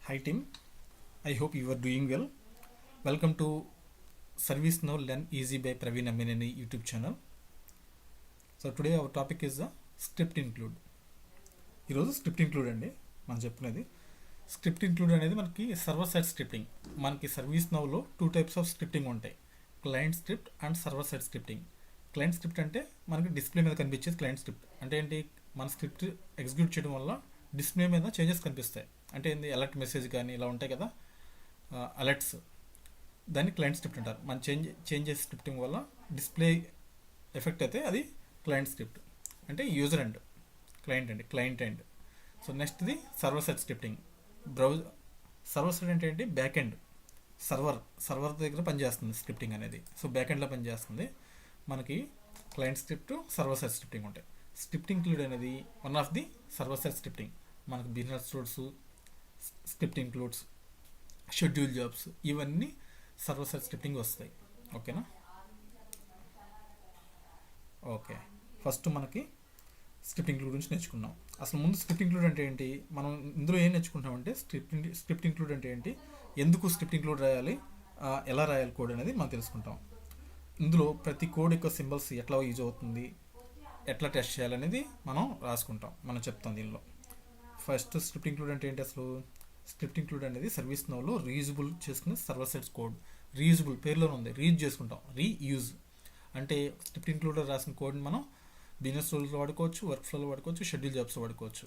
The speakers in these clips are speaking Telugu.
Hi team, I hope you are doing well. Welcome to Service Now Learn Easy by Praveen Amineni YouTube channel. So today our topic is the script include. ఈరోజు స్క్రిప్ట్ ఇంక్లూడ్ అండి మనం చెప్పుకునేది. స్క్రిప్ట్ ఇంక్లూడ్ అనేది మనకి సర్వర్ సైడ్ స్క్రిప్టింగ్. మనకి సర్వీస్ నౌలో టూ టైప్స్ ఆఫ్ స్క్రిప్టింగ్ ఉంటాయి, client script and server side scripting. Client script అంటే మనకి డిస్ప్లే మీద కనిపించేది క్లయింట్ స్క్రిప్ట్. అంటే ఏంటి, మన స్క్రిప్ట్ ఎగ్జిక్యూట్ చేయడం వల్ల డిస్ప్లే మీద చేంజెస్ కనిపిస్తాయి. అంటే ఏంటి, అలర్ట్ మెసేజ్ కానీ ఇలా ఉంటాయి కదా, అలర్ట్స్, దాన్ని క్లయింట్ స్క్రిప్ట్ అంటారు. మన చేంజెస్ స్క్రిప్టింగ్ వల్ల డిస్ప్లే ఎఫెక్ట్ అయితే అది క్లయింట్ స్క్రిప్ట్. అంటే user end, client end. So నెక్స్ట్ది server side scripting. Server side అంటే ఏంటి, బ్యాక్ ఎండ్, సర్వర్ దగ్గర పనిచేస్తుంది స్క్రిప్టింగ్ అనేది. సో బ్యాక్ ఎండ్లో పనిచేస్తుంది. మనకి client script, server side scripting ఉంటాయి. స్క్రిప్ట్ ఇంక్లూడ్ అనేది one of the server side scripting. మనకి business rules, script includes, schedule jobs, ఇవన్నీ సర్వర్ సైడ్ స్క్రిప్టింగ్ వస్తాయి. ఓకేనా? ఓకే, ఫస్ట్ మనకి స్క్రిప్ట్ ఇంక్లూడ్ గురించి నేర్చుకున్నాం. అసలు ముందు స్క్రిప్ట్ ఇంక్లూడ్ అంటే ఏంటి, మనం ఇందులో ఏం నేర్చుకుంటామంటే స్క్రిప్ట్ ఇంక్లూడ్ అంటే ఏంటి, ఎందుకు స్క్రిప్ట్ ఇంక్లూడ్ రాయాలి, ఎలా రాయాలి కోడ్ అనేది మనం తెలుసుకుంటాం. ఇందులో ప్రతి కోడ్ యొక్క సింబల్స్ ఎట్లా యూజ్ అవుతుంది, ఎట్లా టెస్ట్ చేయాలనేది మనం రాసుకుంటాం, మనం చెప్తాం దీనిలో. ఫస్ట్ స్క్రిప్ట్ ఇంక్లూడ్ అంటే ఏంటి అసలు? స్క్రిప్ట్ ఇంక్లూడ్ అనేది సర్వీస్ నౌలో రీయూజబుల్ చేసుకునే సర్వర్ సైడ్ కోడ్. రీయూజబుల్ పేరులోనే ఉంది, రీయూజ్ చేసుకుంటాం, రీయూజ్ అంటే స్క్రిప్ట్ ఇంక్లూడర్ రాసిన కోడ్ని మనం బిజినెస్ రూల్స్లో వాడుకోవచ్చు, వర్క్ ఫ్లోలో వాడుకోవచ్చు, షెడ్యూల్ జాబ్స్లో వాడుకోవచ్చు.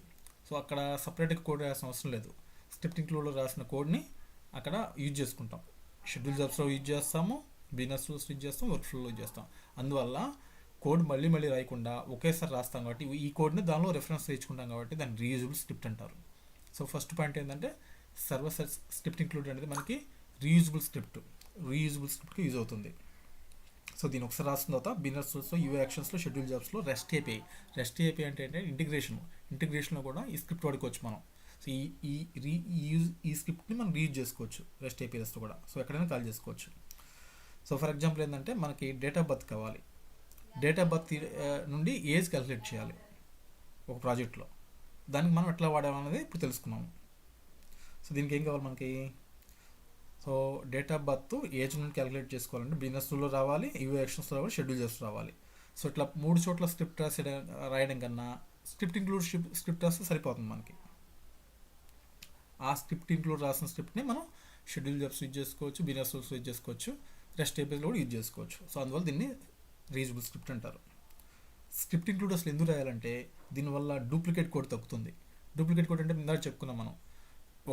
సో అక్కడ సపరేట్గా కోడ్ రాసిన అవసరం లేదు. స్క్రిప్ట్ ఇంక్లూడర్ రాసిన కోడ్ని అక్కడ యూజ్ చేసుకుంటాం. షెడ్యూల్ జాబ్స్లో యూజ్ చేస్తాము, బిజినెస్ రూల్స్ యూజ్ చేస్తాం, వర్క్ ఫ్లోలో యూజ్ చేస్తాం. అందువల్ల కోడ్ మళ్ళీ రాయకుండా ఒకేసారి రాస్తాం కాబట్టి ఈ కోడ్ని దానిలో రెఫరెన్స్ తెచ్చుకుంటాం కాబట్టి దాన్ని రీయూజబుల్ స్క్రిప్ట్ అంటారు. సో ఫస్ట్ పాయింట్ ఏంటంటే సర్వర్ సైడ్ స్క్రిప్ట్ ఇంక్లూడ్ అనేది మనకి రీయూజబుల్ స్క్రిప్ట్కి యూజ్ అవుతుంది. సో దీని ఒకసారి రాసిన తర్వాత బిజినెస్ రూల్స్లో, యూఏ యాక్షన్స్లో, షెడ్యూల్ జాబ్స్లో రెస్ట్ ఏపీఐ అంటే ఇంటిగ్రేషన్లో కూడా ఈ స్క్రిప్ట్ వాడుకోవచ్చు మనం. సో ఈ స్క్రిప్ట్ని మనం రీయూజ్ చేసుకోవచ్చు రెస్ట్ ఏపీఎస్లో కూడా. సో ఎక్కడైనా కాల్ చేసుకోవచ్చు. సో ఫర్ ఎగ్జాంపుల్ ఏంటంటే మనకి డేట్ ఆఫ్ బర్త్ కావాలి. డేట్ ఆఫ్ బర్త్ నుండి ఏజ్ క్యాలిక్యులేట్ చేయాలి ఒక ప్రాజెక్ట్లో. దానికి మనం ఎట్లా వాడాలనేది ఇప్పుడు తెలుసుకున్నాము. సో దీనికి ఏం కావాలి మనకి? So date of birth, age నుండి క్యాలిక్యులేట్ చేసుకోవాలంటే బిజినెస్ రూల్లో రావాలి, యూఏ యాక్షన్స్లో రావాలి, షెడ్యూల్ చేస్తూ రావాలి. సో ఇట్లా 3 చోట్ల స్క్రిప్ట్ రాయడం కన్నా స్క్రిప్ట్ ఇంక్లూడ్ స్క్రిప్ట్ రాస్తే సరిపోతుంది మనకి. ఆ స్క్రిప్ట్ ఇంక్లూడ్ రాసిన స్క్రిప్ట్ని మనం షెడ్యూల్ జాబ్స్ యూజ్ చేసుకోవచ్చు, బిజినెస్ రూల్స్ యూజ్ చేసుకోవచ్చు, రెస్ట్ ఏపీలో కూడా యూజ్ చేసుకోవచ్చు. సో అందువల్ల దీన్ని రీయూజబుల్ స్క్రిప్ట్ అంటారు. స్క్రిప్ట్ ఇంక్లూడ్ అసలు ఎందుకు రాయాలంటే దీనివల్ల డూప్లికేట్ కోడ్ తగ్గుతుంది. డూప్లికేట్ కోడ్ అంటే ఇందాక చెప్పుకున్నాం మనం,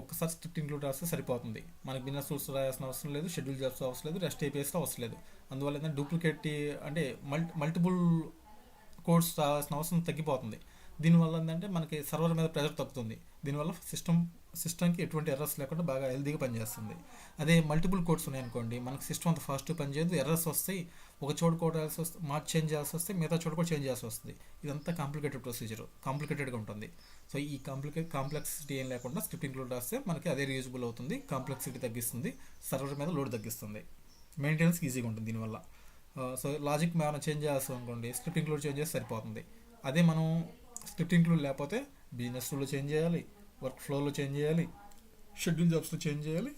ఒక్కసారి స్క్రిప్ట్ ఇంక్లూడ్ రాస్తే సరిపోతుంది. మనకి బిజినెస్ రూల్స్ రాయాల్సిన అవసరం లేదు, షెడ్యూల్ జాబ్స్ అవసరం లేదు, రెస్ట్ ఏపీఎస్లో అవసరం లేదు. అందువల్ల ఏంటంటే డూప్లికేట్ అంటే మల్టిపుల్ కోడ్స్ రావాల్సిన అవసరం తగ్గిపోతుంది. దీనివల్ల ఏంటంటే మనకి సర్వర్ మీద ప్రెజర్ తగ్గుతుంది. దీనివల్ల సిస్టమ్కి ఎటువంటి ఎర్రర్స్ లేకుండా బాగా హెల్తీగా పనిచేస్తుంది. అదే మల్టిపుల్ కోడ్స్ ఉన్నాయనుకోండి, మనకి సిస్టమ్ అంత ఫాస్ట్గా పనిచేయదు, ఎర్రర్స్ వస్తాయి. ఒక చోటు కోడ్ రాయాల్సి వస్తే చేంజ్ చేయాల్సి వస్తే మిగతా చోటు కూడా చేంజ్ చేయాల్సి వస్తుంది. ఇదంతా కాంప్లికేటెడ్గా ఉంటుంది. సో ఈ కాంప్లెక్సిటీ ఏం లేకుండా స్క్రిప్ట్ ఇంక్లూడ్ రాస్తే మనకి అదే రీయూజబుల్ అవుతుంది, కాంప్లెక్సిటీ తగ్గిస్తుంది, సర్వర్ మీద లోడ్ తగ్గిస్తుంది, మెయింటెనెన్స్ ఈజీగా ఉంటుంది దీనివల్ల. సో లాజిక్ మనం చేంజ్ చేయాల్సి అనుకోండి, స్క్రిప్ట్ ఇంక్లూడ్ చేంజ్ చేస్తే సరిపోతుంది. అదే మనం స్క్రిప్ట్ ఇంక్లూడ్ లేకపోతే బిజినెస్ రూల్లో చేంజ్ చేయాలి, వర్క్ ఫ్లోలో చేంజ్ చేయాలి, షెడ్యూల్ జాబ్స్లో చేంజ్ చేయాలి,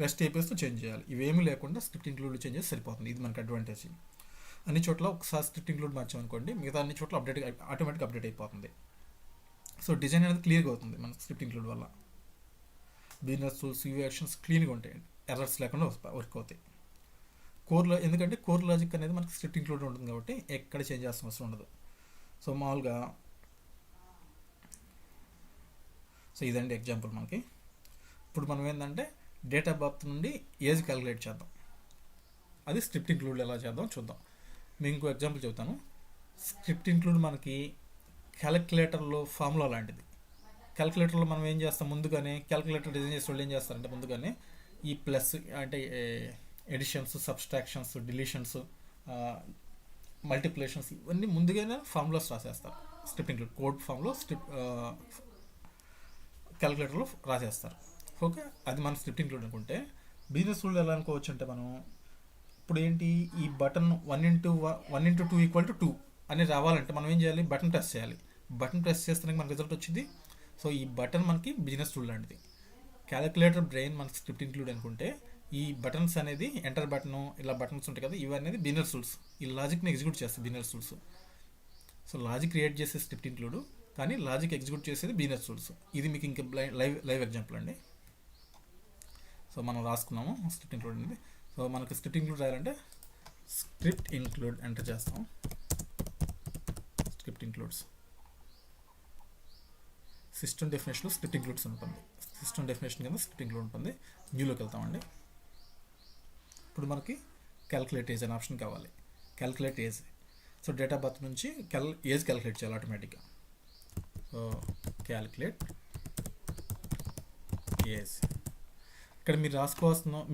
రెస్ట్ ఏపీఎస్తో చేంజ్ చేయాలి. ఇవేమీ లేకుండా స్క్రిప్ట్ ఇంక్లూడ్ చేంజ్ చేస్తే సరిపోతుంది. ఇది మనకి అడ్వాంటేజ్. అన్ని చోట్ల ఒకసారి స్క్రిప్ట్ ఇంక్లూడ్ మార్చామనుకోండి, మిగతా అన్ని చోట్ల ఆటోమేటిక్గా అప్డేట్ అయిపోతుంది. సో డిజైన్ అనేది క్లియర్గా అవుతుంది మన స్క్రిప్ట్ ఇంక్లూడ్ వల్ల. బిజినెస్ రూల్స్, యూఏ యాక్షన్స్ క్లీన్గా ఉంటాయి, ఎర్రర్స్ లేకుండా వర్క్ అవుతాయి. ఎందుకంటే కోర్ లాజిక్ అనేది మనకి స్క్రిప్ట్ ఇంక్లూడ్ ఉంటుంది కాబట్టి ఎక్కడ చేంజ్ చేయాల్సిన అవసరం ఉండదు. సో మామూలుగా ఇదండి ఎగ్జాంపుల్ మనకి. ఇప్పుడు మనం ఏంటంటే డేట్ ఆఫ్ బర్త్ నుండి ఏజ్ క్యాలిక్యులేట్ చేద్దాం. అది స్క్రిప్ట్ ఇంక్లూడ్ ఎలా చేద్దాం చూద్దాం. మీకు ఇంకో ఎగ్జాంపుల్ చెబుతాను. స్క్రిప్ట్ ఇంక్లూడ్ మనకి క్యాలిక్యులేటర్లో ఫార్ములా లాంటిది. క్యాలిక్యులేటర్లో మనం ఏం చేస్తాం, ముందుగానే క్యాలిక్యులేటర్ డిజైన్ చేసే వాళ్ళు ఏం చేస్తారంటే ముందుగానే ఈ ప్లస్ అంటే ఎడిషన్స్, సబ్స్ట్రాక్షన్స్, డిలీషన్స్, మల్టిప్లికేషన్స్, ఇవన్నీ ముందుగానే ఫార్ములాస్ రాసేస్తారు. స్క్రిప్ట్ ఇంక్లూడ్ కోడ్ ఫామ్లో క్యాలిక్యులేటర్లో రాసేస్తారు. ఓకే, అది మన స్క్రిప్ట్ ఇంక్లూడ్ అనుకుంటే బిజినెస్ రూల్ ఎలా అనుకోవచ్చు అంటే మనం ఇప్పుడు ఏంటి, ఈ బటన్ 1x2 అని రావాలంటే మనం ఏం చేయాలి, బటన్ ప్రెస్ చేయాలి. బటన్ ప్రెస్ చేస్తే మనకి రిజల్ట్ వచ్చింది. సో ఈ బటన్ మనకి బిజినెస్ రూల్ లాంటిది. క్యాలిక్యులేటర్ బ్రెయిన్ మనకి స్క్రిప్ట్ ఇంక్లూడ్ అనుకుంటే ఈ బటన్స్ అనేది ఎంటర్ బటన్ ఇలా బటన్స్ ఉంటాయి కదా, ఇవి అనేది బినర్ టూల్స్. ఈ లాజిక్ని ఎగ్జిక్యూట్ చేస్తాయి బినర్ టూల్స్. సో లాజిక్ క్రియేట్ చేసే స్క్రిప్ట్ ఇంక్లూడ్, కానీ లాజిక్ ఎగ్జిక్యూట్ చేసేది బినర్ టూల్స్. ఇది మీకు ఇంకా లైవ్ ఎగ్జాంపుల్ అండి. సో మనం రాసుకున్నాము స్క్రిప్ట్ ఇంక్లూడ్ అనేది. సో మనకు స్క్రిప్ట్ ఇంక్లూడ్ రాయాలంటే స్క్రిప్ట్ ఇంక్లూడ్ ఎంటర్ చేస్తాం. స్క్రిప్ట్ ఇంక్లూడ్స్ సిస్టమ్ డెఫినేషన్లో స్క్రిప్ట్ ఇంక్లూడ్స్ ఉంటుంది. సిస్టమ్ డెఫినేషన్ కింద స్క్రిప్ట్ ఇంక్లూడ్ ఉంటుంది. న్యూలోకి వెళ్తామండి. ఇప్పుడు మనకి క్యాలిక్యులేట్ ఏజ్ అనే ఆప్షన్ కావాలి. Calculate age. So date of birth నుంచి ఏజ్ క్యాలిక్యులేట్ చేయాలి ఆటోమేటిక్గా. So calculate age. ఇక్కడ మీరు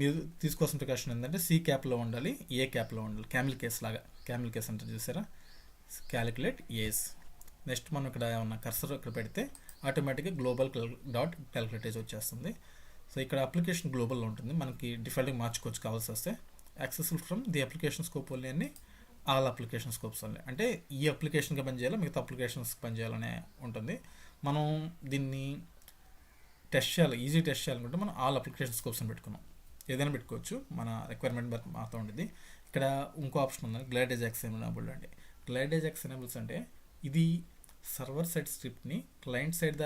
మీరు తీసుకోవాల్సిన ప్రికాషన్ ఏంటంటే సి క్యాప్లో ఉండాలి, ఏ క్యాప్లో ఉండాలి. క్యామిల్ కేస్ లాగా, క్యామిల్ కేస్ అంటే చూసారా, క్యాలిక్యులేట్ ఏజ్. నెక్స్ట్ మనం ఇక్కడ ఏమన్నా కర్సర్ ఇక్కడ పెడితే ఆటోమేటిక్గా గ్లోబల్ డాట్ క్యాలిక్యులేట్ ఏజ్ వచ్చేస్తుంది. సో ఇక్కడ అప్లికేషన్ గ్లోబల్లో ఉంటుంది, మనకి డిఫాల్ట్గా మార్చుకోవచ్చు కావాల్సి వస్తే. Accessible from the application scope only అని ఆల్ అప్లికేషన్ స్కోప్స్ ఓన్లీ, అంటే ఈ అప్లికేషన్గా పనిచేయాలి, మిగతా అప్లికేషన్స్కి పనిచేయాలనే ఉంటుంది. మనం దీన్ని టెస్ట్ చేయాలి, ఈజీ టెస్ట్ చేయాలనుకుంటే మనం ఆల్ అప్లికేషన్ స్కోప్స్ అని పెట్టుకున్నాం. ఏదైనా పెట్టుకోవచ్చు, మన రిక్వైర్మెంట్ మాత్రం ఉండేది. ఇక్కడ ఇంకో ఆప్షన్ ఉంది, గ్లైడ్ ఎజాక్స్ ఎనేబుల్ అండి. గ్లైడ్ ఎజాక్స్ ఎనేబుల్స్ అంటే ఇది సర్వర్ సైడ్ స్క్రిప్ట్ని క్లయింట్ సైడ్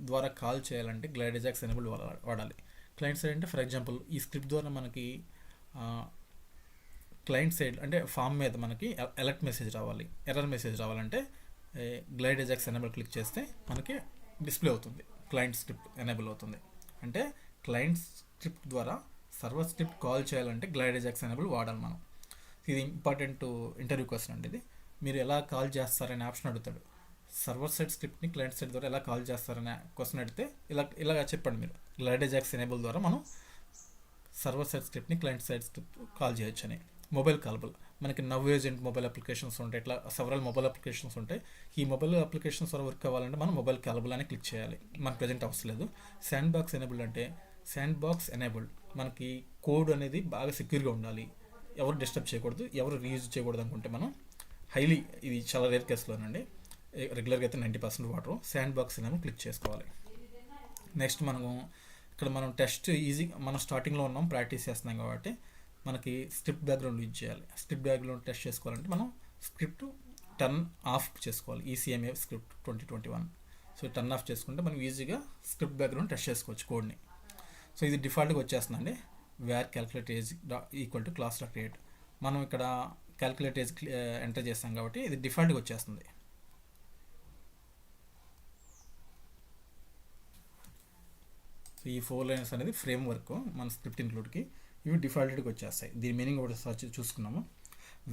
ద్వారా కాల్ చేయాలంటే గ్లైడ్ ఎజాక్స్ ఎనేబుల్ వాడాలి. క్లయింట్ సైడ్ అంటే ఫర్ ఎగ్జాంపుల్ ఈ స్క్రిప్ట్ ద్వారా మనకి క్లయింట్ సైడ్ అంటే ఫామ్ మీద మనకి అలర్ట్ మెసేజ్ రావాలి, ఎర్రర్ మెసేజ్ రావాలంటే గ్లైడ్ ఎజాక్స్ ఎనేబుల్ క్లిక్ చేస్తే మనకి డిస్ప్లే అవుతుంది, క్లయింట్ స్క్రిప్ట్ ఎనేబుల్ అవుతుంది. అంటే క్లయింట్ స్క్రిప్ట్ ద్వారా సర్వర్ స్క్రిప్ట్ కాల్ చేయాలంటే గ్లైడ్ ఎజాక్స్ ఎనేబుల్ వాడాలి మనం. ఇది ఇంపార్టెంట్ ఇంటర్వ్యూ క్వశ్చన్ అండి. ఇది మీరు ఎలా కాల్ చేస్తారనే ఆప్షన్ అడుగుతాడు. సర్వర్ సైడ్ స్క్రిప్ట్ని క్లయింట్ సైడ్ ద్వారా ఎలా కాల్ చేస్తారనే క్వశ్చన్ అడిగితే ఇలా చెప్పండి మీరు, గ్లైడ్ ఎజాక్స్ ఎనేబుల్ ద్వారా మనం సర్వర్ సైడ్ స్క్రిప్ట్ని క్లయింట్ సైడ్ స్క్రిప్ట్ కాల్ చేయొచ్చు అని. మొబైల్ కాలబుల్, మనకి నవ్ ఏజెంట్ మొబైల్ అప్లికేషన్స్ ఉంటాయి, ఇట్లా సెవరల్ మొబైల్ అప్లికేషన్స్ ఉంటాయి. ఈ మొబైల్ అప్లికేషన్స్ ద్వారా వర్క్ అవ్వాలంటే మనం మొబైల్ కాలబుల్ అని క్లిక్ చేయాలి, మనకు ప్రజెంట్ అవసరం లేదు. శాండ్ బాక్స్ ఎనేబుల్ అంటే శాండ్ బాక్స్ ఎనేబుల్డ్, మనకి కోడ్ అనేది బాగా సెక్యూర్గా ఉండాలి, ఎవరు డిస్టర్బ్ చేయకూడదు, ఎవరు రీయూజ్ చేయకూడదు అనుకుంటే మనం హైలీ, ఇది చాలా రేర్ కేసులోనండి, రెగ్యులర్గా అయితే 90% వాటర్ శాండ్ బాక్స్ ఏమో క్లిక్ చేసుకోవాలి. నెక్స్ట్ మనం టెస్ట్ ఈజీ, మనం స్టార్టింగ్లో ఉన్నాం, ప్రాక్టీస్ చేస్తున్నాం కాబట్టి మనకి స్క్రిప్ట్ బ్యాక్గ్రౌండ్ యూజ్ చేయాలి. స్క్రిప్ట్ బ్యాక్గ్రౌండ్ టెస్ట్ చేసుకోవాలంటే మనం స్క్రిప్ట్ టర్న్ ఆఫ్ చేసుకోవాలి. ఈసీఎంఏ స్క్రిప్ట్ 2021. సో టర్న్ ఆఫ్ చేసుకుంటే మనం ఈజీగా స్క్రిప్ట్ బ్యాక్గ్రౌండ్ టెస్ట్ చేసుకోవచ్చు కోడ్ని. సో ఇది డిఫాల్ట్గా వచ్చేస్తుందండి. Var calculate age equal to class dot create. మనం ఇక్కడ క్యాలిక్యులేట్ ఏజ్ ఎంటర్ చేస్తాం కాబట్టి ఇది డిఫాల్ట్గా వచ్చేస్తుంది. సో ఈ 4 లైన్స్ అనేది ఫ్రేమ్ వర్క్ మన స్క్రిప్ట్ ఇంక్లూడ్కి, ఇవి డిఫాల్ట్గా వచ్చేస్తాయి. దీని మీనింగ్ ఒకటి సర్చ్ చూసుకున్నాము.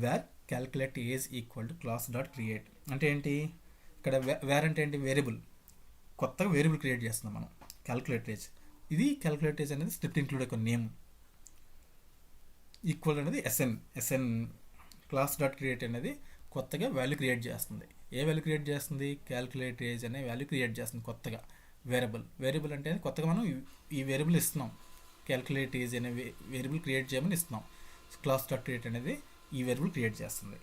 Var calculate age equal to class dot create అంటే ఏంటి, ఇక్కడ వేర్ అంటే ఏంటి, వేరియబుల్, కొత్తగా వేరియబుల్ క్రియేట్ చేస్తున్నాం మనం. క్యాలిక్యులేట్ ఏజ్, ఇది క్యాలిక్యులేట్ ఏజ్ అనేది స్క్రిప్ట్ ఇంక్లూడ్ యొక్క నేమ్. ఈక్వల్ అనేది ఎస్ఎన్ క్లాస్ డాట్ క్రియేట్ అనేది కొత్తగా వాల్యూ క్రియేట్ చేస్తుంది. ఏ వాల్యూ క్రియేట్ చేస్తుంది, క్యాలిక్యులేట్ ఏజ్ అనే వాల్యూ క్రియేట్ చేస్తుంది కొత్తగా. వేరియబుల్ అంటే కొత్తగా మనం ఈ వేరియబుల్ ఇస్తున్నాం, క్యాలిక్యులేట్ ఏజ్ అనే వేరియబుల్ క్రియేట్ చేయమని ఇస్తున్నాం. క్లాస్ డాట్ క్రియేట్ అనేది ఈ వేరియబుల్ క్రియేట్ చేస్తుంది.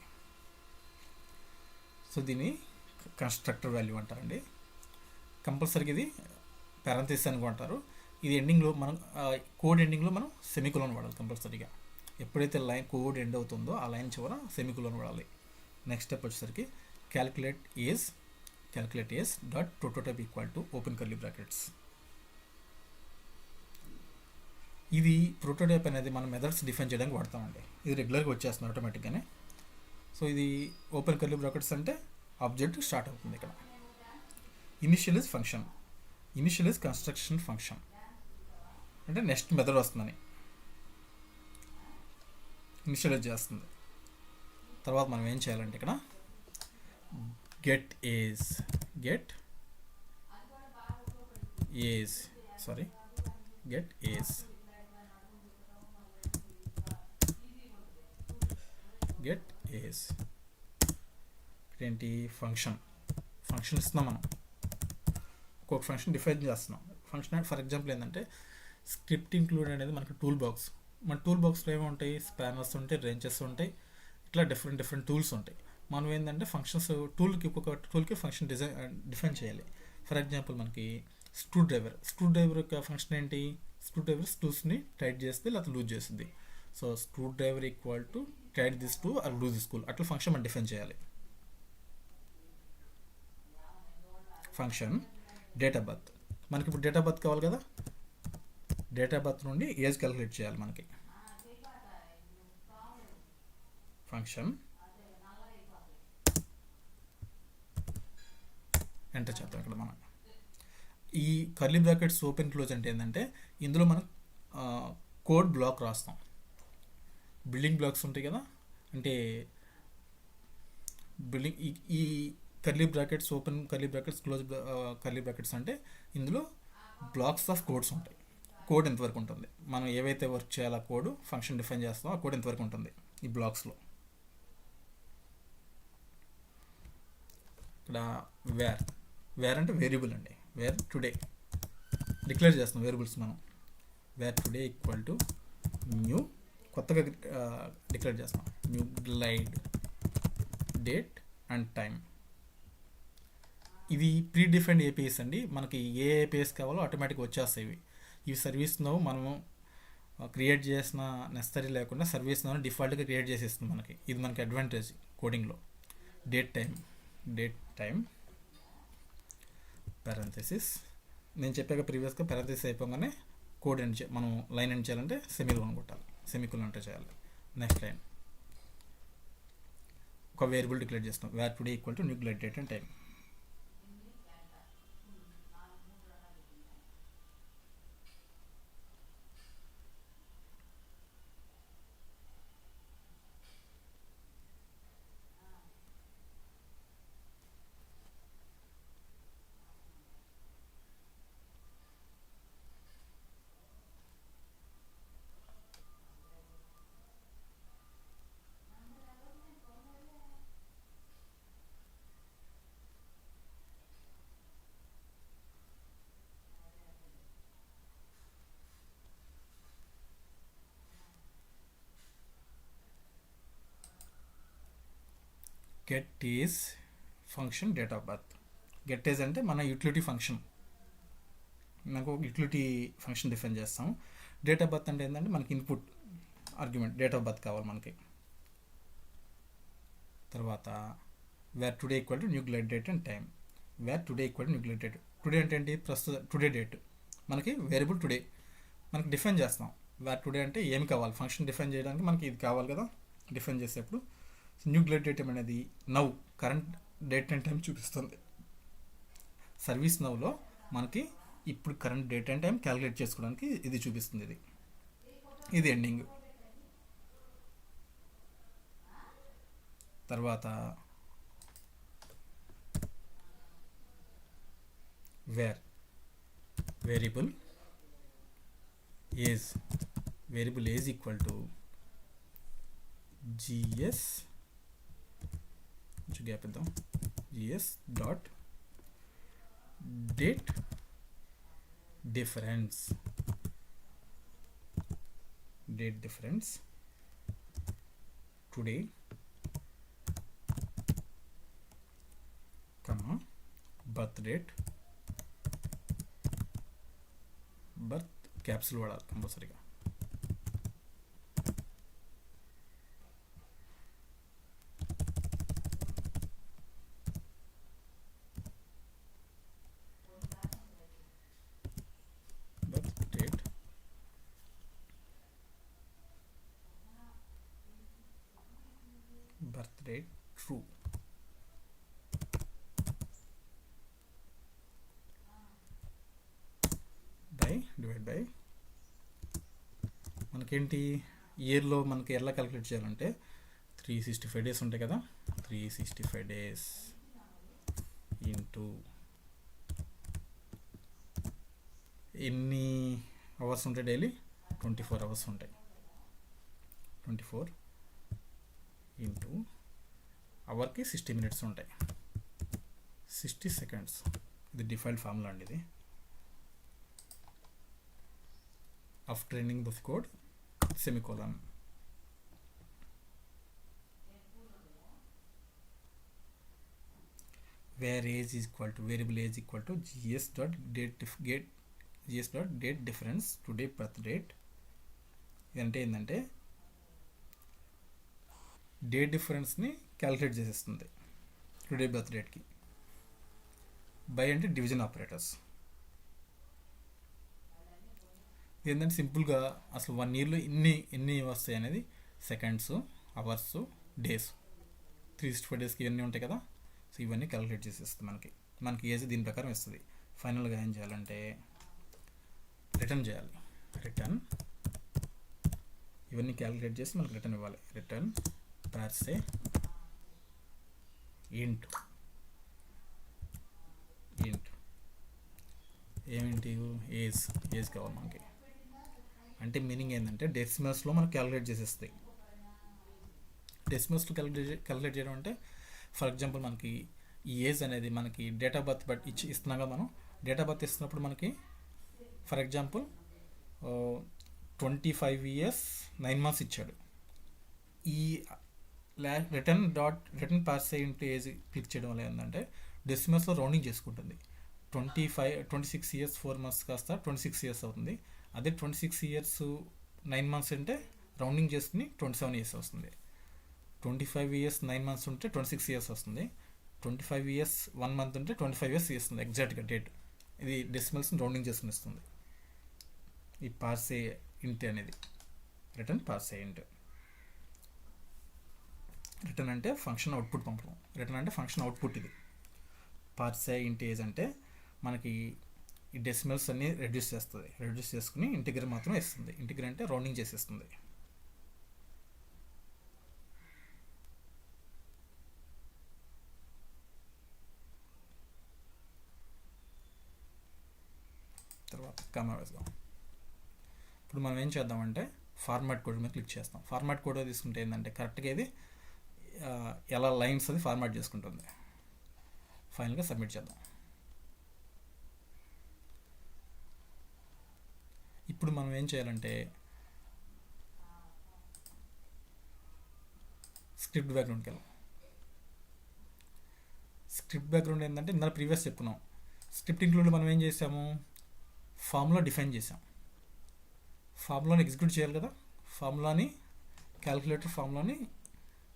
సో దీన్ని కన్స్ట్రక్టర్ వాల్యూ అంటారండి. కంపల్సరీగా ఇది పారంథసిస్ అనుకుంటారు. ఇది ఎండింగ్లో మనం కోడ్ ఎండింగ్లో మనం సెమికోలన్ వాడాలి కంపల్సరీగా. ఎప్పుడైతే లైన్ కోడ్ ఎండ్ అవుతుందో ఆ లైన్ చివర సెమికోలన్ వాడాలి. నెక్స్ట్ స్టెప్ వచ్చేసరికి calculate age dot prototype equal to open curly brackets. ఇది ప్రోటోటైప్ అనేది మనం మెథడ్స్ డిఫైన్ చేయడానికి వాడతామండి. ఇది రెగ్యులర్గా వచ్చేస్తుంది ఆటోమేటిక్గానే. సో ఇది ఓపెన్ కర్లీ బ్రాకెట్స్ అంటే ఆబ్జెక్ట్ స్టార్ట్ అవుతుంది. ఇక్కడ initial is function, initial is construction function అంటే నెక్స్ట్ మెథడ్ వస్తుందని ఇనిషియలైజ్ చేస్తుంది. తర్వాత మనం ఏం చేయాలంటే ఇక్కడ గెట్ ఏజ్ ఏంటి, ఫంక్షన్ ఇస్తున్నాం మనం, ఒక్కొక్క ఫంక్షన్ డిఫైన్ చేస్తున్నాం. ఫంక్షన్ ఫర్ ఎగ్జాంపుల్ ఏంటంటే స్క్రిప్ట్ ఇంక్లూడ్ అనేది మనకి టూల్ బాక్స్, మన టూల్ బాక్స్లో ఏముంటాయి, స్పానర్స్ ఉంటాయి, రేంజెస్ ఉంటాయి, ఇట్లా డిఫరెంట్ టూల్స్ ఉంటాయి. మనం ఏంటంటే ఫంక్షన్స్ ఒక్కొక్క టూల్కి ఫంక్షన్ డిఫైన్ చేయాలి. ఫర్ ఎగ్జాంపుల్ మనకి స్క్రూ డ్రైవర్ యొక్క ఫంక్షన్ ఏంటి, స్క్రూ డ్రైవర్ స్క్రూస్ని టైట్ చేస్తే లేకపోతే లూజ్ చేస్తుంది. So screw driver equal to tight this screw or lose this screw, అట్లా ఫంక్షన్ మనం డిఫైన్ చేయాలి. ఫంక్షన్ డేట్ ఆఫ్ బర్త్, మనకి ఇప్పుడు డేట్ ఆఫ్ బర్త్ కావాలి కదా, డేట్ ఆఫ్ బర్త్ నుండి ఏజ్ క్యాలిక్యులేట్ చేయాలి మనకి. ఫంక్షన్ ఎంటర్ చేద్దాం ఇక్కడ మనం. ఈ కర్లీ బ్రాకెట్స్ ఓపెన్ క్లోజ్ అంటే ఏంటంటే ఇందులో మనం కోడ్ బ్లాక్ రాస్తాం. బిల్డింగ్ బ్లాక్స్ ఉంటాయి కదా, అంటే బిల్డింగ్ ఈ curly brackets open curly brackets close curly brackets అంటే ఇందులో బ్లాక్స్ ఆఫ్ కోడ్స్ ఉంటాయి. కోడ్ ఎంతవరకు ఉంటుంది, మనం ఏవైతే వర్క్ చేయాలో ఆ కోడ్ ఫంక్షన్ డిఫైన్ చేస్తామో ఆ కోడ్ ఎంతవరకు ఉంటుంది ఈ బ్లాక్స్లో. ఇక్కడ వేర్ అంటే వేరియబుల్ అండి. వేర్ టుడే డిక్లేర్ చేస్తాం వేరియబుల్స్ మనం. Var today equal to new, కొత్తగా డిక్లేర్ చేస్తాం, new glide date and time. ఇది ప్రీ డిఫైన్డ్ ఏపీఎస్ అండి, మనకి ఏ ఏపీఎస్ కావాలో ఆటోమేటిక్గా వచ్చేస్తాయి ఇవి. ఈ సర్వీస్ నో మనము క్రియేట్ చేసిన నెసరీ లేకుండా సర్వీస్ నో డిఫాల్ట్గా క్రియేట్ చేసేస్తుంది మనకి. ఇది మనకి అడ్వాంటేజ్ కోడింగ్లో. డేట్ టైం పారెంథసిస్, నేను చెప్పాక ప్రీవియస్గా పారెంథసిస్ అయిపోగానే కోడ్ ఎండ్ మనం లైన్ ఎండ్ చేయాలంటే సెమీకోలన్ కొట్టాలి, సెమీకోలన్ అంటే చేయాలి. నెక్స్ట్ లైన్ ఒక వేరియబుల్ డిక్లేర్ చేస్తాం, var today equal to new glide date and time. Get age function date of birth. Get age అంటే మన యూటిలిటీ ఫంక్షన్, మనకు ఒక యూటిలిటీ ఫంక్షన్ డిఫైన్ చేస్తాం. డేట్ ఆఫ్ బర్త్ అంటే ఏంటంటే మనకి input argument date of birth కావాలి మనకి. తర్వాత var today equal to new glide date and time. Var today equal to new glide date. Today అంటే ఏంటి, ప్రస్తుత టుడే డేట్ మనకి వేరియబుల్ టుడే మనకి డిఫైన్ చేస్తాం. వేర్ టుడే అంటే ఏమి కావాలి, ఫంక్షన్ డిఫైన్ చేయడానికి మనకి ఇది కావాలి కదా. డిఫైన్ చేసేప్పుడు న్యూ గ్లైడ్ డేట్ అనేది now current date and time చూపిస్తుంది. సర్వీస్ నౌలో మనకి ఇప్పుడు current date and time calculate చేసుకోవడానికి ఇది చూపిస్తుంది. ఇది ఎండింగ్. తర్వాత variable age equal to gs gap ఇద్దాం, gs dot date difference today comma birth capsule వాడాలి కంపల్సరీగా. Birth date true. Divide by మనకేంటి ఇయర్లో మనకి ఎలా క్యాలిక్యులేట్ చేయాలంటే 365 డేస్ ఉంటాయి కదా, 365 డేస్ ఇంటూ ఎన్ని అవర్స్ ఉంటాయి డైలీ, 24 అవర్స్ ఉంటాయి. 24 ఇంటూ అవర్కి 60 మినిట్స్ ఉంటాయి, 60 సెకండ్స్. ఇది డిఫాల్ట్ ఫార్ములా అండి. ఇది after ending the code semicolon. Where age is equal to variable age equal to gs dot GS dot date difference today birth date. ఇదంటే ఏంటంటే డేట్ డిఫరెన్స్ని క్యాలిక్యులేట్ చేసేస్తుంది టుడే బర్త్ డేట్కి. బై అంటే డివిజన్ ఆపరేటర్స్. ఏంటంటే సింపుల్గా అసలు 1 ఇయర్లో ఎన్ని వస్తాయి అనేది సెకండ్స్, అవర్స్, డేస్, 365 డేస్కి ఇవన్నీ ఉంటాయి కదా. సో ఇవన్నీ క్యాలిక్యులేట్ చేసేస్తుంది మనకి ఏజ్ దీని ప్రకారం ఇస్తుంది. ఫైనల్గా ఏం చేయాలంటే రిటర్న్ చేయాలి. రిటర్న్ ఇవన్నీ క్యాలిక్యులేట్ చేసి మనకి రిటర్న్ ఇవ్వాలి. రిటర్న్ పార్సే ఇంట్ ఏమిటి ఏజ్ కావాలి మనకి. అంటే మీనింగ్ ఏంటంటే డెసిమల్స్లో మనకు క్యాలిక్యులేట్ చేసేస్తాయి. డెసిమల్స్లో క్యాలిక్యులేట్ చేయడం అంటే ఫర్ ఎగ్జాంపుల్ మనకి ఈ ఏజ్ అనేది మనకి డేట్ ఆఫ్ బర్త్ బట్టి ఇస్తున్నాం కదా. మనం డేట్ ఆఫ్ బర్త్ ఇస్తున్నప్పుడు మనకి ఫర్ ఎగ్జాంపుల్ 25 years 9 months ఇచ్చాడు. ఈ రిటర్న్ పార్సే ఇంటూ ఏజ్ క్లిక్ చేయడం వల్ల ఏంటంటే డెసిమల్స్లో రౌండింగ్ చేసుకుంటుంది. 26 years 4 months కాస్త 26 years అవుతుంది. అదే 26 years 9 months అంటే రౌండింగ్ చేసుకుని 27 years వస్తుంది. 25 years 9 months ఉంటే 26 years వస్తుంది. 25 years 1 month ఉంటే 25 years ఇస్తుంది ఎగ్జాక్ట్గా డేట్. ఇది డెసిమల్స్ని రౌండింగ్ చేసుకుని ఇస్తుంది ఈ పార్సే ఇంట్ అనేది. రిటర్న్ పార్సే ఇంట్. రిటర్న్ అంటే ఫంక్షన్ అవుట్పుట్ పంపడం. రిటర్న్ అంటే ఫంక్షన్ అవుట్పుట్. ఇది పార్సే ఇంట్ ఏజ్ అంటే మనకి ఈ డెసిమల్స్ అన్ని రెడ్యూస్ చేస్తుంది. రెడ్యూస్ చేసుకుని ఇంటిగ్రల్ మాత్రం ఇస్తుంది. ఇంటిగ్రల్ అంటే రౌండింగ్ చేసేస్తుంది. తర్వాత కామా వేద్దాం. ఇప్పుడు మనం ఏం చేద్దామంటే ఫార్మాట్ కోడ్ మీద క్లిక్ చేస్తాం. ఫార్మాట్ కోడ్ తీసుకుంటే ఏంటంటే కరెక్ట్గా ఇది ఎలా లైన్స్ అది ఫార్మాట్ చేసుకుంటుంది. ఫైనల్గా సబ్మిట్ చేద్దాం. ఇప్పుడు మనం ఏం చేయాలంటే స్క్రిప్ట్ బ్యాక్గ్రౌండ్కి వెళ్ళాం. స్క్రిప్ట్ బ్యాక్గ్రౌండ్ ఏంటంటే ఇందాక ప్రీవియస్ చెప్పుకున్నాం. స్క్రిప్ట్ ఇంక్లూడ్ మనం ఏం చేసాము, ఫార్ములా డిఫైన్ చేసాం. ఫార్ములాని ఎగ్జిక్యూట్ చేయాలి కదా. క్యాలిక్యులేటర్ ఫార్ములాని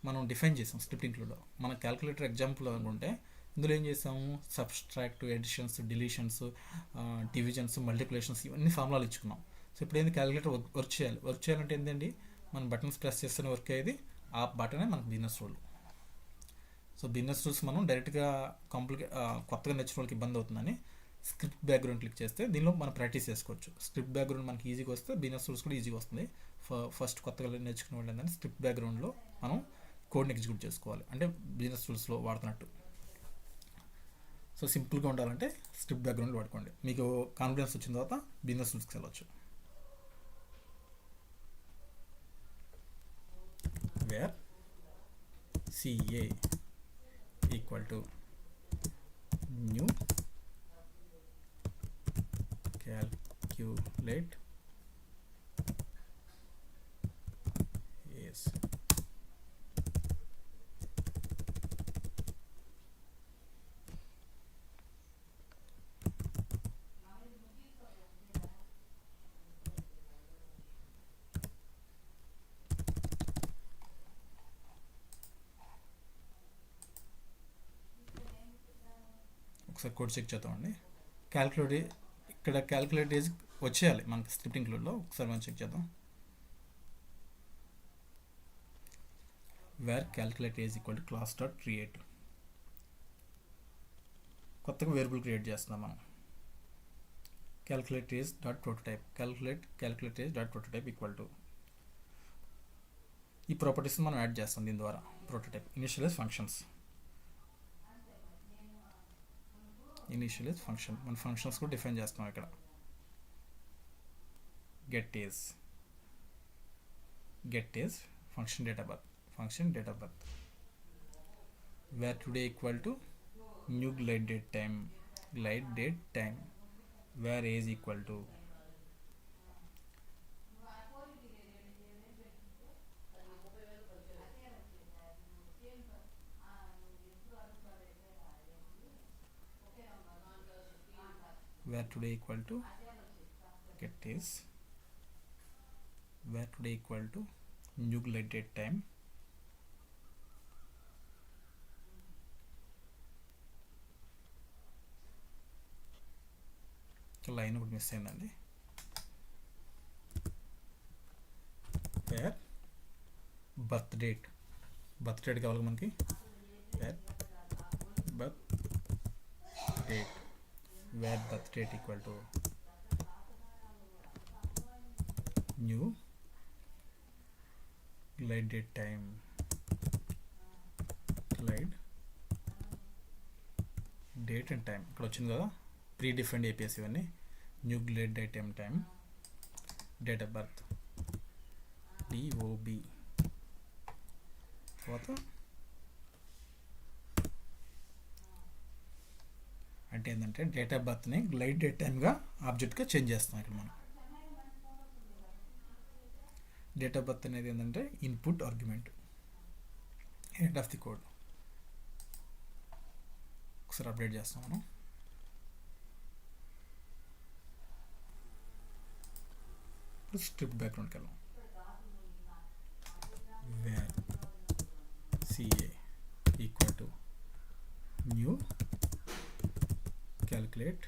మనం డిఫైన్ చేసాం స్క్రిప్ట్ ఇంక్లూడ్లో. మన క్యాలిక్యులేటర్ ఎగ్జాంపుల్ అనుకుంటే ఇందులో ఏం చేసాము, subtract, additions, deletions, divisions, multiplications ఇవన్నీ ఫార్ములాలు ఇచ్చుకున్నాం. సో ఇప్పుడు ఏంది క్యాలిక్యులేటర్ వర్క్ చేయాలంటే ఏంటండి, మనం బటన్స్ ప్రెస్ చేస్తేనే వర్క్ అయ్యేది. ఆ బటనే మనకు business rule. So business rules మనం డైరెక్ట్గా కొత్తగా నేర్చుకునే వాళ్ళకి ఇబ్బంది అవుతుందని స్క్రిప్ట్ బ్యాక్గ్రౌండ్ క్లిక్ చేస్తే దీనిలో మనం ప్రాక్టీస్ చేసుకోవచ్చు. స్క్రిప్ట్ బ్యాక్గ్రౌండ్ మనకి ఈజీగా వస్తే బిజినెస్ రూల్స్ కూడా ఈజీగా వస్తుంది. ఫస్ట్ కొత్తగా నేర్చుకునే వాళ్ళు ఏంటంటే స్క్రిప్ట్ బ్యాక్గ్రౌండ్లో మనం కోడ్ని ఎగ్జిక్యూట్ చేసుకోవాలి, అంటే బిజినెస్ రూల్స్లో వాడుతున్నట్టు. సో సింపుల్గా ఉండాలంటే స్క్రిప్ట్ బ్యాక్గ్రౌండ్ వాడుకోండి. మీకు కాన్ఫిడెన్స్ వచ్చిన తర్వాత బిజినెస్ రూల్స్కి వెళ్ళవచ్చు. Var CA equal to new calculate yes ఒకసారి కోడ్ చెక్ చేద్దామండి. ఇక్కడ క్యాలిక్యులేట్ ఏజ్ వచ్చేయాలి మనకి స్క్రిప్ట్ ఇంక్లూడ్లో. ఒకసారి మనం చెక్ చేద్దాం. Var calculate age equal to class dot create. కొత్తగా వేరియబుల్ క్రియేట్ చేస్తున్నాం మనం. Calculate age dot prototype. Calculate age dot prototype equal to ఈ ప్రాపర్టీస్ని మనం యాడ్ చేస్తాం దీని ద్వారా. Prototype initialize functions. Initialize function మన ఫంక్షన్స్ కూడా డిఫైన్ చేస్తున్నాం ఇక్కడ. Get age function date of birth. Var today equal to new glide date time. Var age equal to where today equal to get is where today equal to new glide date time line ఒకటి మిస్ అయిందండి. వేర్ బర్త్ డేట్ కావాలి మనకి. Var birth date equal to new glide date time date and time ఇక్కడ వచ్చింది కదా, ప్రీ డిఫైన్డ్ ఏపీఎస్ ఇవన్నీ. New glide date time date of birth DOB తర్వాత అంటే ఏంటంటే డేట్ ఆఫ్ బర్త్ని గ్లైడ్ డేట్ టైమ్గా ఆబ్జెక్ట్గా చేంజ్ చేస్తాం ఇక్కడ మనం. డేట్ ఆఫ్ బర్త్ అనేది ఏంటంటే input argument, end of the code. ఒకసారి అప్డేట్ చేస్తాం మనం. స్క్రిప్ట్ బ్యాక్గ్రౌండ్కి వెళ్దాం. Var CA equal to new calculate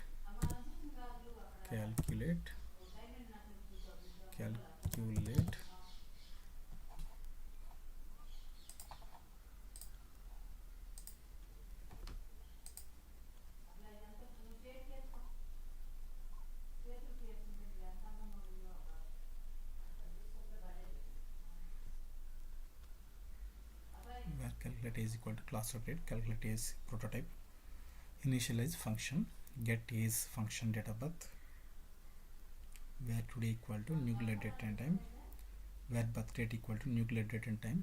calculate is equal to class update, calculate is prototype, initialize function, get is function date of birth, where today equal to new glide date and time, where birth date equal to new glide date and time,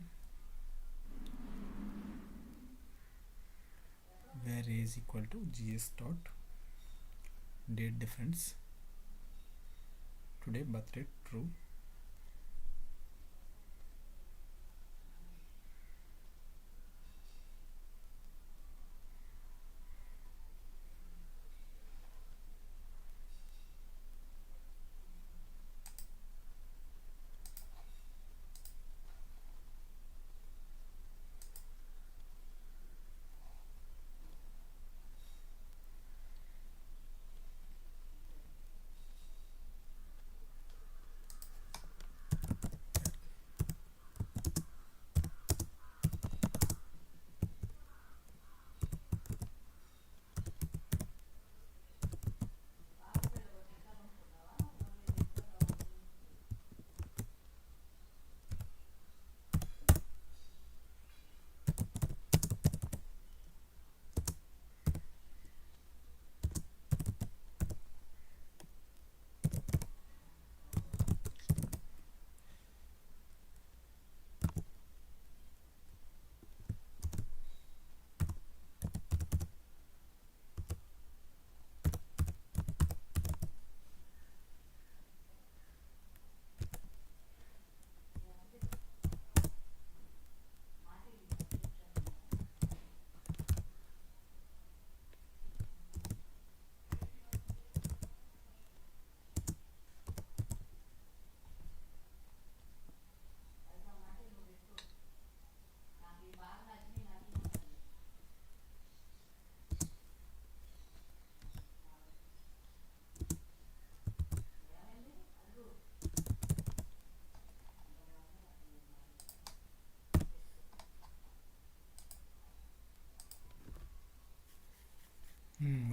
where is equal to gs dot date difference, today birth date true,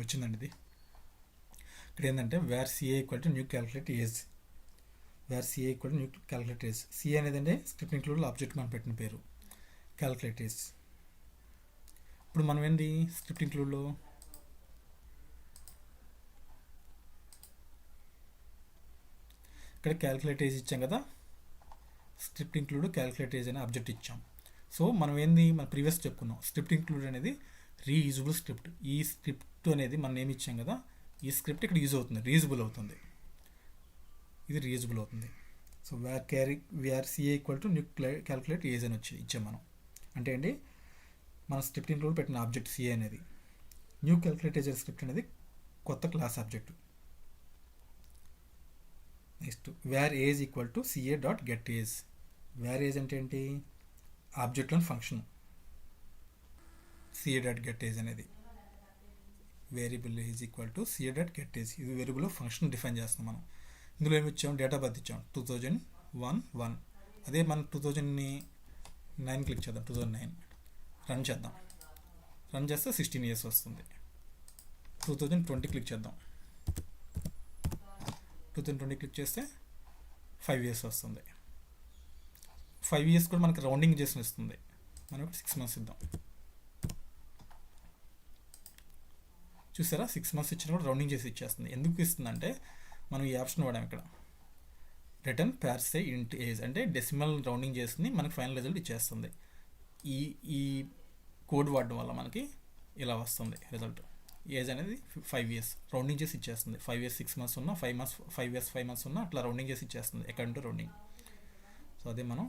వచ్చిందండి ఇది. ఇక్కడ ఏంటంటే var CA equal to new calculate age, var CA equal to new calculate age. CA అనేది అంటే స్క్రిప్ట్ ఇంక్లూడ్ ఆబ్జెక్ట్ మనం పెట్టిన పేరు, క్యాల్కులేట్ ఏజ్. ఇప్పుడు మనం ఏంటి స్క్రిప్ట్ ఇంక్లూడ్లో ఇక్కడ క్యాల్కులేట్ ఏజ్ ఇచ్చాం కదా, స్క్రిప్ట్ ఇంక్లూడ్ క్యాల్కులేట్ ఏజ్ అనే ఆబ్జెక్ట్ ఇచ్చాం. సో మనం ఏంది మన ప్రీవియస్ చెప్పుకున్నాం, స్క్రిప్ట్ ఇంక్లూడ్ అనేది రీయూజబుల్ స్క్రిప్ట్. ఈ స్క్రిప్ట్ అనేది మనం ఏమి ఇచ్చాం కదా, ఈ స్క్రిప్ట్ ఇక్కడ యూజ్ అవుతుంది, రీయూజబుల్ అవుతుంది, ఇది రీయూజబుల్ అవుతుంది. So var CA equal to new calculate age అని ఇచ్చాం మనం. అంటే ఏంటి మన స్క్రిప్ట్ ఇంక్లూడ్ పెట్టిన ఆబ్జెక్ట్ CA అనేది, న్యూ క్యాల్కులేట్ ఏజ్ స్క్రిప్ట్ అనేది కొత్త class object. Next var age equal to CA dot get age. Var age అంటే ఏంటి? ఆబ్జెక్ట్లోని function CA dot get age అనేది. Variable age equal to CA dot get age. ఇది వేరియబుల్ ఫంక్షన్ డిఫైన్ చేస్తాం మనం. ఇందులో ఏమి ఇచ్చాం? డేట్ ఆఫ్ బర్త్ ఇచ్చాం 2001. అదే మనం 2009 క్లిక్ చేద్దాం. 2009 రన్ చేద్దాం. రన్ చేస్తే 16 years వస్తుంది. 2020 క్లిక్ చేద్దాం. 2020 క్లిక్ చేస్తే 5 years వస్తుంది. 5 years కూడా మనకి రౌండింగ్ చేసి ఇస్తుంది. మనం 6 months ఇద్దాం. చూసారా, 6 months ఇచ్చినా కూడా రౌండింగ్ చేసి ఇచ్చేస్తుంది. ఎందుకు ఇస్తుందంటే మనం ఈ ఆప్షన్ వాడాం ఇక్కడ, రిటర్న్ ప్యార్సే ఇంట్ ఏజ్ అంటే డెసిమల్ రౌండింగ్ చేస్తుంది, మనకి ఫైనల్ రిజల్ట్ ఇచ్చేస్తుంది. ఈ కోడ్ వాడడం వల్ల మనకి ఇలా వస్తుంది రిజల్ట్. ఏజ్ అనేది 5 years రౌండింగ్ చేసి ఇచ్చేస్తుంది. 5 years 6 months ఉన్నా, 5 years 5 months ఉన్నా అట్లా రౌండింగ్ చేసి ఇచ్చేస్తుంది అకార్డింగ్ టు రౌండింగ్. సో అదే మనం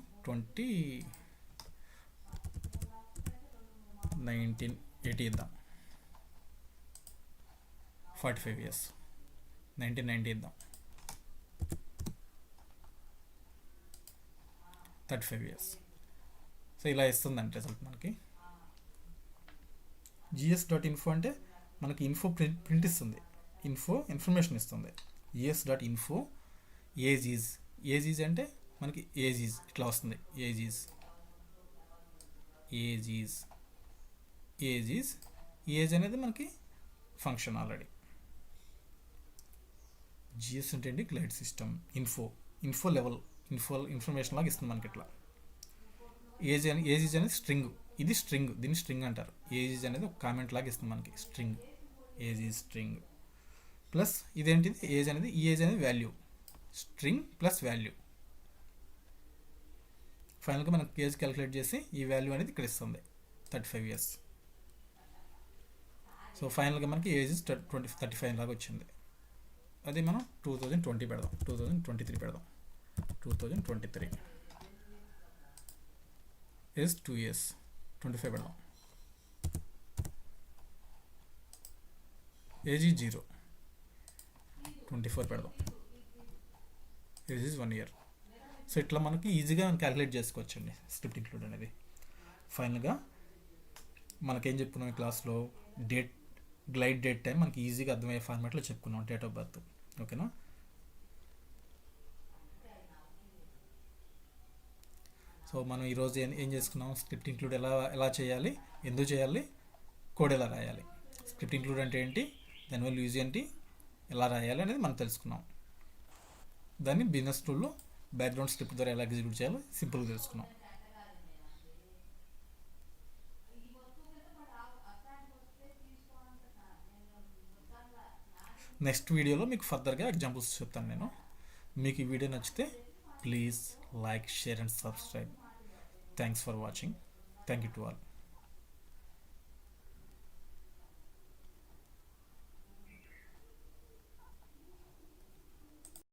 1980 ఇద్దాం. 45 years. 1990 ఇద్దాం. 35 years. సో ఇలా ఇస్తుందండి రిజల్ట్ మనకి. gs.info అంటే మనకి ఇన్ఫో ప్రింట్ ఇస్తుంది, ఇన్ఫర్మేషన్ ఇస్తుంది. gs.info ఏజ్ ఈజ్ అంటే మనకి ఏజ్ ఈజ్ ఇట్లా వస్తుంది. ఏజ్ అనేది మనకి ఫంక్షన్ ఆల్రెడీ. జిఎస్ అంటే ఏంటి? Glide system. Info level information లాగా ఇస్తుంది మనకి ఇట్లా. ఏజ్ అనేది స్ట్రింగ్. ఇది స్ట్రింగ్, దీన్ని స్ట్రింగ్ అంటారు. ఏజ్ అనేది ఒక కామెంట్ లాగా ఇస్తుంది మనకి string. Age is string plus ఇదేంటిది? ఏజ్ అనేది వాల్యూ. String plus value. ఫైనల్గా మనకి ఏజ్ క్యాలిక్యులేట్ చేసి ఈ వాల్యూ అనేది ఇక్కడ ఇస్తుంది 35 years. సో ఫైనల్గా మనకి ఏజ్ 35 లాగా వచ్చింది. అది మనం 2020 పెడదాం, 2023 పెడదాం. 2023 ఏజ్ 2 years, 25 పెడదాం. ఏజ్ 0, 24 పెడదాం. Age 1 year. సో ఇట్లా మనకి ఈజీగా క్యాలిక్యులేట్ చేసుకోవచ్చండి స్క్రిప్ట్ ఇంక్లూడ్ అనేది. ఫైనల్గా మనకేం చెప్పుకున్నాం ఈ క్లాస్లో? గ్లైడ్ డేట్ టైం మనకి ఈజీగా అర్థమయ్యే ఫార్మాట్లో చెప్పుకున్నాం. Date of birth. ఓకేనా? సో మనం ఈరోజు ఏం చేసుకున్నాం? స్క్రిప్ట్ ఇంక్లూడ్ ఎలా చేయాలి, ఎందుకు చేయాలి, కోడ్ ఎలా రాయాలి, స్క్రిప్ట్ ఇంక్లూడ్ అంటే ఏంటి, దానివల్ల యూజ్ ఏంటి, ఎలా రాయాలి అనేది మనం తెలుసుకున్నాం. దాన్ని బిజినెస్ టూల్లో బ్యాక్గ్రౌండ్ స్క్రిప్ట్ ద్వారా ఎలా ఎగ్జిక్యూట్ చేయాలో సింపుల్గా తెలుసుకున్నాం. నెక్స్ట్ వీడియోలో మీకు ఫర్దర్గా ఎగ్జాంపుల్స్ చెప్తాను నేను. మీకు ఈ వీడియో నచ్చితే please like, share and subscribe. Thanks for watching. Thank you to all.